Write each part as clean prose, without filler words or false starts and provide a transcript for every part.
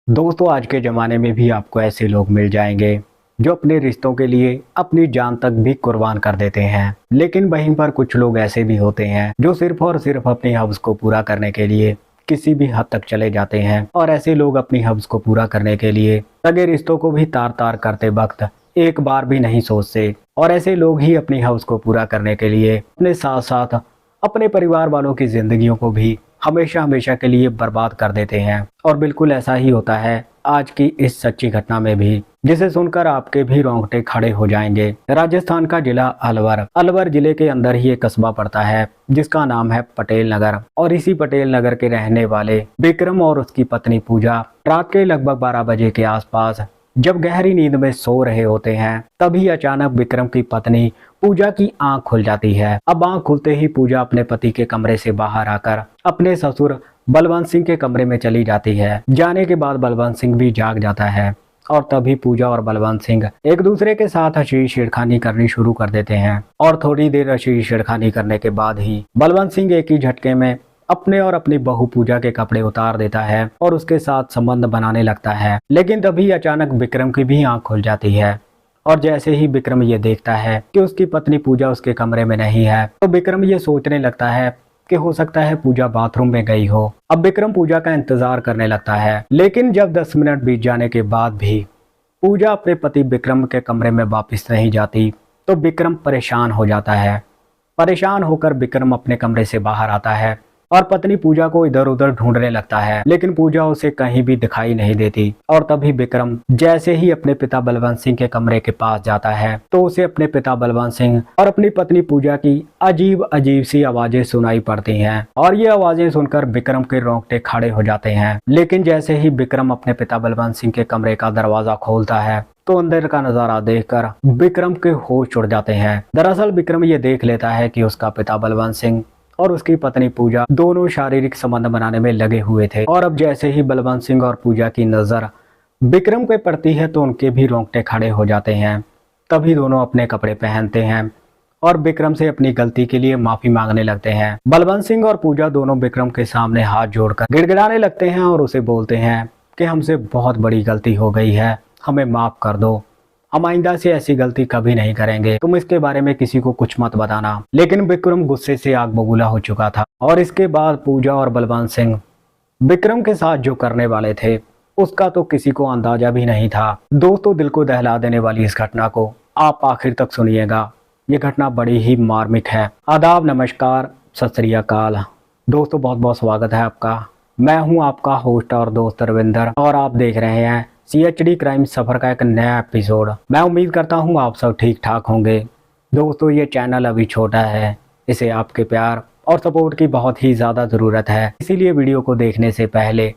दोस्तों, आज के ज़माने में भी आपको ऐसे लोग मिल जाएंगे जो अपने रिश्तों के लिए अपनी जान तक भी कुर्बान कर देते हैं। लेकिन वहीं पर कुछ लोग ऐसे भी होते हैं जो सिर्फ और सिर्फ अपनी हव्स को पूरा करने के लिए किसी भी हद तक चले जाते हैं। और ऐसे लोग अपनी हव्स को पूरा करने के लिए सगे रिश्तों को भी तार तार करते वक्त एक बार भी नहीं सोचते। और ऐसे लोग ही अपनी हव्स को पूरा करने के लिए अपने साथ साथ अपने परिवार वालों की जिंदगियों को भी हमेशा हमेशा के लिए बर्बाद कर देते हैं। और बिल्कुल ऐसा ही होता है आज की इस सच्ची घटना में भी, जिसे सुनकर आपके भी रोंगटे खड़े हो जाएंगे। राजस्थान का जिला अलवर जिले के अंदर ही एक कस्बा पड़ता है जिसका नाम है पटेल नगर। और इसी पटेल नगर के रहने वाले विक्रम और उसकी पत्नी पूजा रात के लगभग 12 बजे के आसपास जब गहरी नींद में सो रहे होते हैं, तभी अचानक विक्रम की पत्नी पूजा की आंख खुल जाती है। अब आंख खुलते ही पूजा अपने पति के कमरे से बाहर आकर अपने ससुर बलवंत सिंह के कमरे में चली जाती है। जाने के बाद बलवंत सिंह भी जाग जाता है और तभी पूजा और बलवंत सिंह एक दूसरे के साथ अश्लील छेड़खानी करनी शुरू कर देते हैं। और थोड़ी देर अश्लील छेड़खानी करने के बाद ही बलवंत सिंह एक ही झटके में अपने और अपनी बहू पूजा के कपड़े उतार देता है और उसके साथ संबंध बनाने लगता है। लेकिन तभी अचानक विक्रम की भी आंख खुल जाती है। और जैसे ही विक्रम ये देखता है कि उसकी पत्नी पूजा उसके कमरे में नहीं है, तो विक्रम ये सोचने लगता है कि हो सकता है पूजा बाथरूम में गई हो। अब विक्रम पूजा का इंतजार करने लगता है, लेकिन जब 10 मिनट बीत जाने के बाद भी पूजा अपने पति विक्रम के कमरे में वापस नहीं जाती, तो विक्रम परेशान हो जाता है। परेशान होकर विक्रम अपने कमरे से बाहर आता है और पत्नी पूजा को इधर उधर ढूंढने लगता है, लेकिन पूजा उसे कहीं भी दिखाई नहीं देती। और तभी विक्रम जैसे ही अपने पिता बलवंत सिंह के कमरे के पास जाता है, तो उसे अपने पिता बलवंत सिंह और अपनी पत्नी पूजा की अजीब अजीब सी आवाजें सुनाई पड़ती हैं। और ये आवाजें सुनकर विक्रम के रोंगटे खड़े हो जाते हैं। लेकिन जैसे ही विक्रम अपने पिता बलवंत सिंह के कमरे का दरवाजा खोलता है, तो अंदर का नजारा देखकर विक्रम के होश उड़ जाते हैं। दरअसल विक्रम ये देख लेता है कि उसका पिता बलवंत सिंह और उसकी पत्नी पूजा दोनों शारीरिक संबंध बनाने में लगे हुए थे। और अब जैसे ही बलवंत सिंह और पूजा की नजर विक्रम पे पड़ती है, तो उनके भी रोंगटे खड़े हो जाते हैं। तभी दोनों अपने कपड़े पहनते हैं और विक्रम से अपनी गलती के लिए माफी मांगने लगते हैं। बलवंत सिंह और पूजा दोनों विक्रम के सामने हाथ जोड़कर गिड़गिड़ाने लगते हैं और उसे बोलते हैं कि हमसे बहुत बड़ी गलती हो गई है, हमें माफ कर दो, हम आइंदा से ऐसी गलती कभी नहीं करेंगे, तुम इसके बारे में किसी को कुछ मत बताना। लेकिन विक्रम गुस्से से आग बबूला हो चुका था। और इसके बाद पूजा और बलवंत सिंह विक्रम के साथ जो करने वाले थे उसका तो किसी को अंदाजा भी नहीं था। दोस्तों, दिल को दहला देने वाली इस घटना को आप आखिर तक सुनिएगा। ये घटना बड़ी ही मार्मिक है। आदाब, नमस्कार, सत श्री अकाल। दोस्तों, बहुत बहुत स्वागत है आपका। मैं हूं आपका होस्ट और दोस्त रविंदर और आप देख रहे हैं CHD क्राइम सफर का एक नया एपिसोड। मैं उम्मीद करता हूं आप सब ठीक ठाक होंगे। दोस्तों, ये चैनल अभी छोटा है, इसे आपके प्यार और सपोर्ट की बहुत ही ज़्यादा ज़रूरत है। इसीलिए वीडियो को देखने से पहले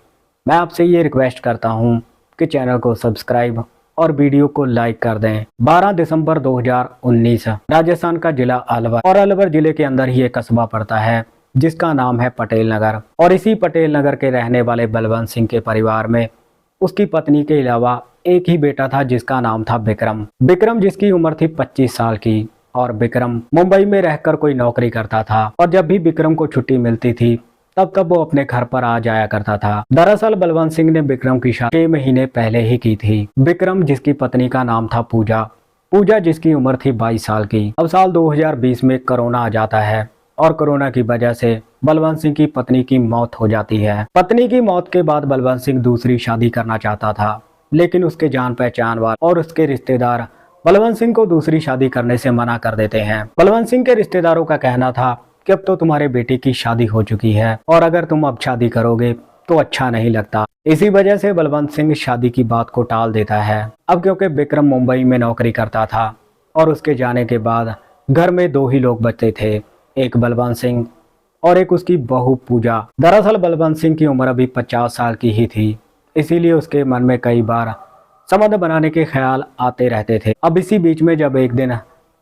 मैं आपसे ये रिक्वेस्ट करता हूं कि चैनल को सब्सक्राइब और वीडियो को लाइक कर दें। 12 दिसंबर 2019 राजस्थान का जिला अलवर, और अलवर जिले के अंदर ही एक कस्बा पड़ता है जिसका नाम है पटेल नगर। और इसी पटेल नगर के रहने वाले बलवंत सिंह के परिवार में उसकी पत्नी के अलावा एक ही बेटा था जिसका नाम था विक्रम जिसकी उम्र थी 25 साल की। और विक्रम मुंबई में रहकर कोई नौकरी करता था और जब भी विक्रम को छुट्टी मिलती थी तब वो अपने घर पर आ जाया करता था। दरअसल बलवंत सिंह ने विक्रम की शादी 6 महीने पहले ही की थी। विक्रम जिसकी पत्नी का नाम था पूजा जिसकी उम्र थी 22 साल की। अब साल 2020 में कोरोना आ जाता है और कोरोना की वजह से बलवंत सिंह की पत्नी की मौत हो जाती है। पत्नी की मौत के बाद बलवंत सिंह दूसरी शादी करना चाहता था, लेकिन उसके जान पहचान वाले और उसके रिश्तेदार बलवंत सिंह को दूसरी शादी करने से मना कर देते हैं। बलवंत सिंह के रिश्तेदारों का कहना था कि अब तो तुम्हारे बेटे की शादी हो चुकी है और अगर तुम अब शादी करोगे तो अच्छा नहीं लगता। इसी वजह से बलवंत सिंह शादी की बात को टाल देता है। अब क्योंकि विक्रम मुंबई में नौकरी करता था और उसके जाने के बाद घर में 2 ही लोग बचते थे, एक बलवंत सिंह और एक उसकी बहू पूजा। दरअसल बलवंत सिंह की उम्र अभी 50 साल की ही थी, इसीलिए उसके मन में कई बार संबंध बनाने के ख्याल आते रहते थे। अब इसी बीच में जब एक दिन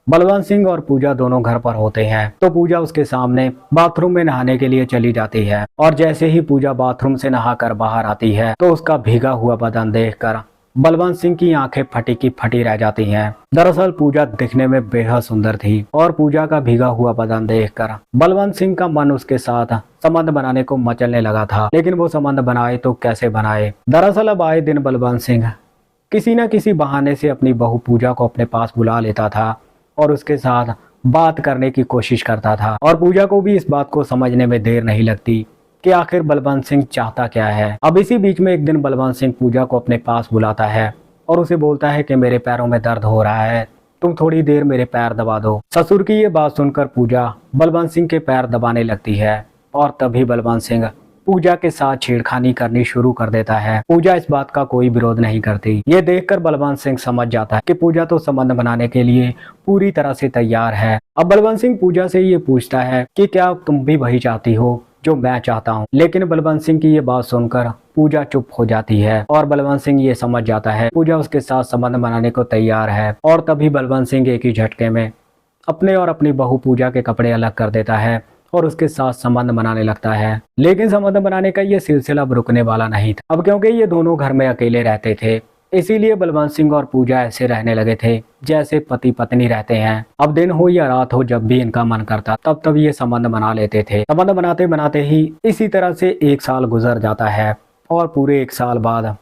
बलवंत सिंह और पूजा दोनों घर पर होते हैं, तो पूजा उसके सामने बाथरूम में नहाने के लिए चली जाती है। और जैसे ही पूजा बाथरूम से नहाकर बाहर आती है, तो उसका भीगा हुआ बदन देखकर बलवंत सिंह की आंखें फटी की फटी रह जाती हैं। दरअसल पूजा दिखने में बेहद सुंदर थी और पूजा का भीगा हुआ बदन देखकर बलवंत सिंह का मन उसके साथ संबंध बनाने को मचलने लगा था। लेकिन वो संबंध बनाए तो कैसे बनाए। दरअसल अब आए दिन बलवंत सिंह किसी न किसी बहाने से अपनी बहू पूजा को अपने पास बुला लेता था और उसके साथ बात करने की कोशिश करता था। और पूजा को भी इस बात को समझने में देर नहीं लगती कि आखिर बलवंत सिंह चाहता क्या है। अब इसी बीच में एक दिन बलवंत सिंह पूजा को अपने पास बुलाता है और उसे बोलता है कि मेरे पैरों में दर्द हो रहा है, तुम थोड़ी देर मेरे पैर दबा दो। ससुर की ये बात सुनकर पूजा बलवंत सिंह के पैर दबाने लगती है और तभी बलवंत सिंह पूजा के साथ छेड़खानी करनी शुरू कर देता है। पूजा इस बात का कोई विरोध नहीं करती। ये देखकर बलवंत सिंह समझ जाता है कि पूजा तो संबंध बनाने के लिए पूरी तरह से तैयार है। अब बलवंत सिंह पूजा से ये पूछता है कि क्या तुम भी वही चाहती हो जो मैं चाहता हूँ। लेकिन बलवंत सिंह की ये बात सुनकर पूजा चुप हो जाती है और बलवंत सिंह ये समझ जाता है पूजा उसके साथ संबंध बनाने को तैयार है। और तभी बलवंत सिंह एक ही झटके में अपने और अपनी बहू पूजा के कपड़े अलग कर देता है और उसके साथ संबंध बनाने लगता है। लेकिन संबंध बनाने का ये सिलसिला अब रुकने वाला नहीं था। अब क्योंकि ये दोनों घर में अकेले रहते थे, इसीलिए बलवंत सिंह और पूजा ऐसे रहने लगे थे जैसे पति पत्नी रहते हैं। अब दिन हो या रात हो, जब भी इनका मन करता तब ये संबंध बना लेते थे। संबंध बनाते बनाते ही इसी तरह से 1 साल गुजर जाता है और पूरे 1 साल बाद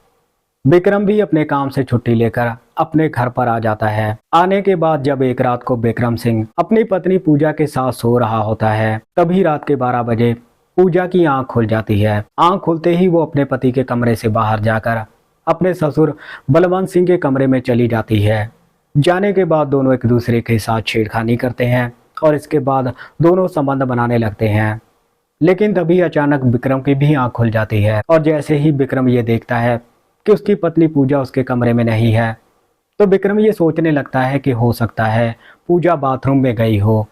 विक्रम भी अपने काम से छुट्टी लेकर अपने घर पर आ जाता है। आने के बाद जब एक रात को विक्रम सिंह अपनी पत्नी पूजा के साथ सो रहा होता है, तभी रात के 12 बजे पूजा की आंख खुल जाती है। आंख खुलते ही वो अपने पति के कमरे से बाहर जाकर अपने ससुर बलवंत सिंह के कमरे में चली जाती है। जाने के बाद दोनों एक दूसरे के साथ छेड़खानी करते हैं और इसके बाद दोनों संबंध बनाने लगते हैं। लेकिन तभी अचानक विक्रम की भी आंख खुल जाती है और जैसे ही विक्रम ये देखता है कि उसकी पत्नी पूजा उसके कमरे में नहीं है, तो विक्रम ये सोचने लगता है कि हो सकता है पूजा बाथरूम में गई हो।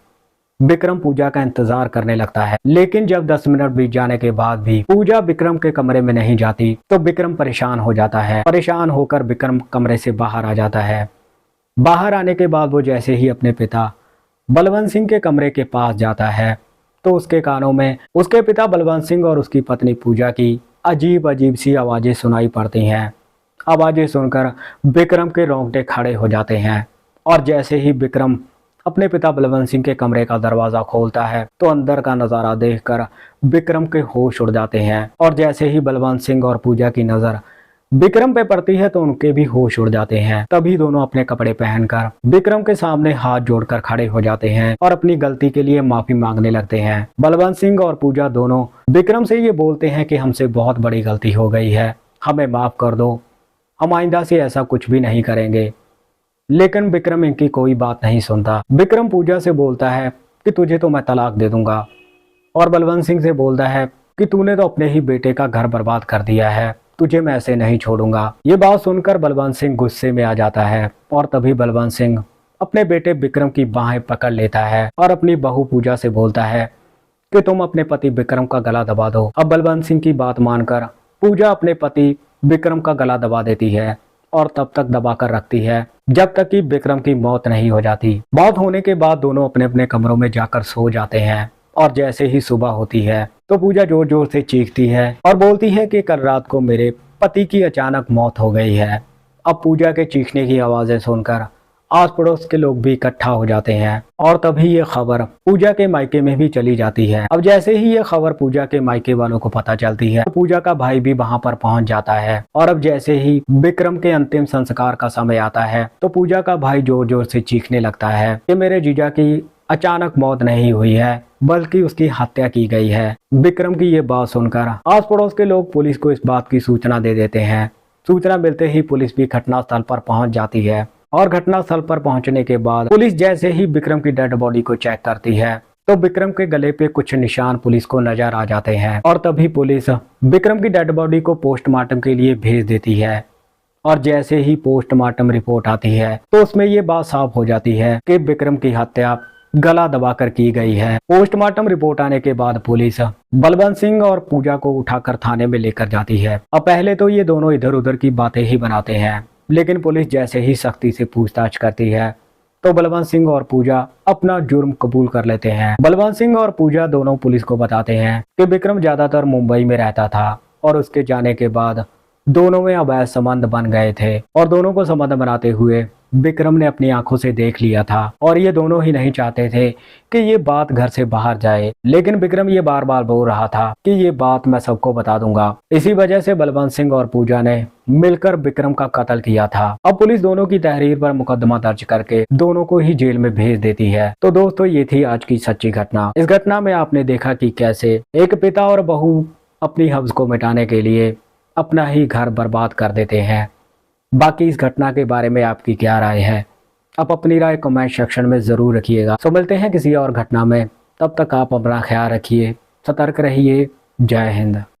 विक्रम पूजा का इंतजार करने लगता है, लेकिन जब 10 मिनट बीत जाने के बाद भी पूजा विक्रम के कमरे में नहीं जाती तो विक्रम परेशान हो जाता है। परेशान होकर विक्रम कमरे से बाहर आ जाता है। बाहर आने के बाद वो जैसे ही अपने पिता बलवंत सिंह के कमरे के पास जाता है तो उसके कानों में उसके पिता बलवंत सिंह और उसकी पत्नी पूजा की अजीब अजीब सी आवाजें सुनाई पड़ती हैं। आवाजें सुनकर विक्रम के रोंगटे खड़े हो जाते हैं और जैसे ही विक्रम अपने पिता बलवंत सिंह के कमरे का दरवाजा खोलता है तो अंदर का नजारा देखकर विक्रम के होश उड़ जाते हैं। और जैसे ही बलवंत सिंह और पूजा की नजर विक्रम पे पड़ती है तो उनके भी होश उड़ जाते हैं। तभी दोनों अपने कपड़े पहनकर विक्रम के सामने हाथ जोड़कर खड़े हो जाते हैं और अपनी गलती के लिए माफी मांगने लगते हैं। बलवंत सिंह और पूजा दोनों विक्रम से ये बोलते हैं कि हमसे बहुत बड़ी गलती हो गई है, हमें माफ कर दो, हम आइंदा से ऐसा कुछ भी नहीं करेंगे। लेकिन विक्रम इनकी कोई बात नहीं सुनता। विक्रम पूजा से बोलता है कि तुझे तो मैं तलाक दे दूंगा और बलवंत सिंह से बोलता है कि तूने तो अपने ही बेटे का घर बर्बाद कर दिया है, तुझे मैं ऐसे नहीं छोड़ूंगा। ये बात सुनकर बलवंत सिंह गुस्से में आ जाता है और तभी बलवंत सिंह अपने बेटे विक्रम की बाहें पकड़ लेता है और अपनी बहू पूजा से बोलता है कि तुम अपने पति विक्रम का गला दबा दो। अब बलवंत सिंह की बात मानकर पूजा अपने पति विक्रम का गला दबा देती है और तब तक दबा कर रखती है जब तक कि विक्रम की मौत नहीं हो जाती। मौत होने के बाद दोनों अपने अपने कमरों में जाकर सो जाते हैं और जैसे ही सुबह होती है तो पूजा जोर जोर से चीखती है और बोलती है कि कल रात को मेरे पति की अचानक मौत हो गई है। अब पूजा के चीखने की आवाजें सुनकर आस पड़ोस के लोग भी इकट्ठा हो जाते हैं और तभी ये खबर पूजा के मायके में भी चली जाती है। अब जैसे ही ये खबर पूजा के मायके वालों को पता चलती है तो पूजा का भाई भी वहां पर पहुंच जाता है। और अब जैसे ही विक्रम के अंतिम संस्कार का समय आता है तो पूजा का भाई जोर जोर से चीखने लगता है कि मेरे जीजा की अचानक मौत नहीं हुई है बल्कि उसकी हत्या की गई है। विक्रम की ये बात सुनकर आस पड़ोस के लोग पुलिस को इस बात की सूचना दे देते हैं। सूचना मिलते ही पुलिस भी घटनास्थल पर पहुंच जाती है और घटनास्थल पर पहुंचने के बाद पुलिस जैसे ही विक्रम की डेड बॉडी को चेक करती है तो विक्रम के गले पे कुछ निशान पुलिस को नजर आ जाते हैं और तभी पुलिस विक्रम की डेड बॉडी को पोस्टमार्टम के लिए भेज देती है। और जैसे ही पोस्टमार्टम रिपोर्ट आती है तो उसमें ये बात साफ हो जाती है कि विक्रम की हत्या गला दबाकर की गई है। पोस्टमार्टम रिपोर्ट आने के बाद पुलिस बलवंत सिंह और पूजा को उठाकर थाने में लेकर जाती है। अब पहले तो ये दोनों इधर उधर की बातें ही बनाते हैं, लेकिन पुलिस जैसे ही सख्ती से पूछताछ करती है तो बलवंत सिंह और पूजा अपना जुर्म कबूल कर लेते हैं। बलवंत सिंह और पूजा दोनों पुलिस को बताते हैं कि विक्रम ज्यादातर मुंबई में रहता था और उसके जाने के बाद दोनों में अवैध संबंध बन गए थे और दोनों को संबंध बनाते हुए विक्रम ने अपनी आंखों से देख लिया था और ये दोनों ही नहीं चाहते थे कि ये बात घर से बाहर जाए। लेकिन विक्रम ये बार बार बोल रहा था कि ये बात मैं सबको बता दूंगा। इसी वजह से बलवंत सिंह और पूजा ने मिलकर विक्रम का कत्ल किया था। अब पुलिस दोनों की तहरीर पर मुकदमा दर्ज करके दोनों को ही जेल में भेज देती है। तो दोस्तों, ये थी आज की सच्ची घटना। इस घटना में आपने देखा कि कैसे एक पिता और बहू अपनी हव्स को मिटाने के लिए अपना ही घर बर्बाद कर देते हैं। बाकी इस घटना के बारे में आपकी क्या राय है? आप अपनी राय कमेंट सेक्शन में ज़रूर रखिएगा। तो मिलते हैं किसी और घटना में, तब तक आप अपना ख्याल रखिए, सतर्क रहिए। जय हिंद।